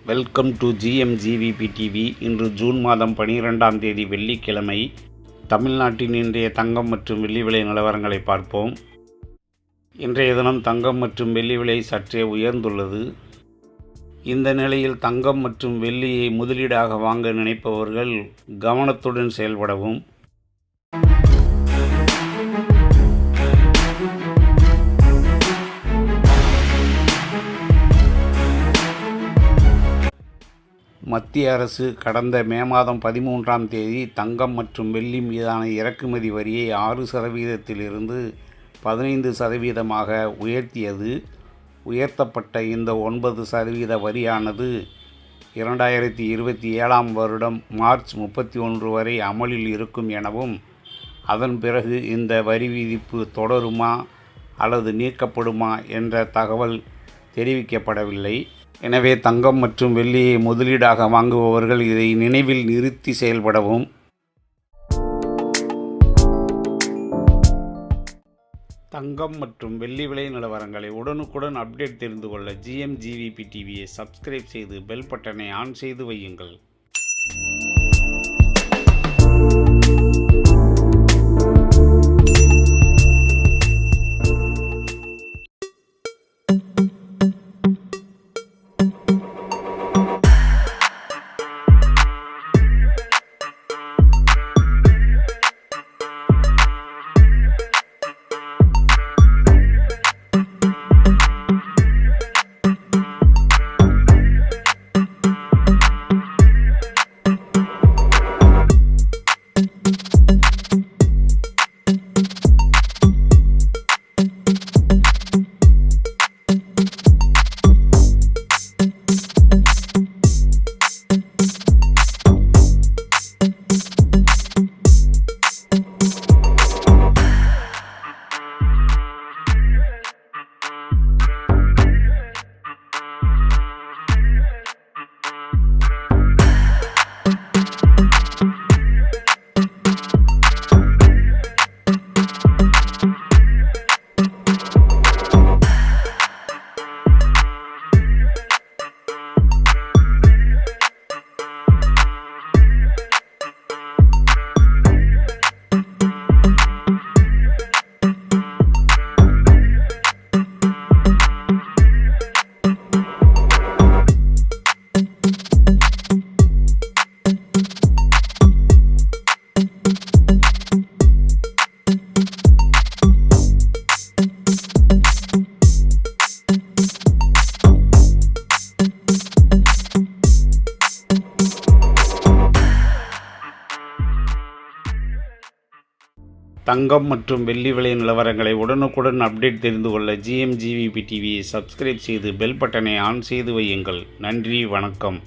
Welcome to GMGVP TV. இன்று June மாதம் 12ஆம் தேதி வெள்ளிக்கிழமை. தமிழ்நாட்டின் இன்றைய தங்கம் மற்றும் வெள்ளி விலை நிலவரங்களை பார்ப்போம். இன்றைய தினம் தங்கம் மற்றும் வெள்ளி விலை சற்றே உயர்ந்துள்ளது. இந்த நிலையில் தங்கம் மற்றும் வெள்ளியை முதலீடாக வாங்க நினைப்பவர்கள் கவனத்துடன் செயல்படவும். மத்திய அரசு கடந்த மே மாதம் 13ஆம் தேதி தங்கம் மற்றும் வெள்ளி மீதான இறக்குமதி வரியை 6%இலிருந்து 15%ஆக உயர்த்தியது. உயர்த்தப்பட்ட இந்த 9% வரியானது 2027ஆம் வருடம் மார்ச் 31 வரை அமலில் இருக்கும் எனவும், அதன் பிறகு இந்த வரி விதிப்பு தொடருமா அல்லது நீக்கப்படுமா என்ற தகவல் தெரிவிக்கப்படவில்லை. எனவே தங்கம் மற்றும் வெள்ளியை முதலீடாக வாங்குபவர்கள் இதை நினைவில் நிறுத்தி செயல்படவும். தங்கம் மற்றும் வெள்ளி விலை நிலவரங்களை உடனுக்குடன் அப்டேட் தெரிந்து கொள்ள GMGVP டிவியை சப்ஸ்கிரைப் செய்து பெல் பட்டனை ஆன் செய்து வையுங்கள். தங்கம் மற்றும் வெள்ளி விலை நிலவரங்களை உடனுக்குடன் அப்டேட் தெரிந்து கொள்ள GMGVP டிவியை சப்ஸ்கிரைப் செய்து பெல் பட்டனை ஆன் செய்து வையுங்கள். நன்றி, வணக்கம்.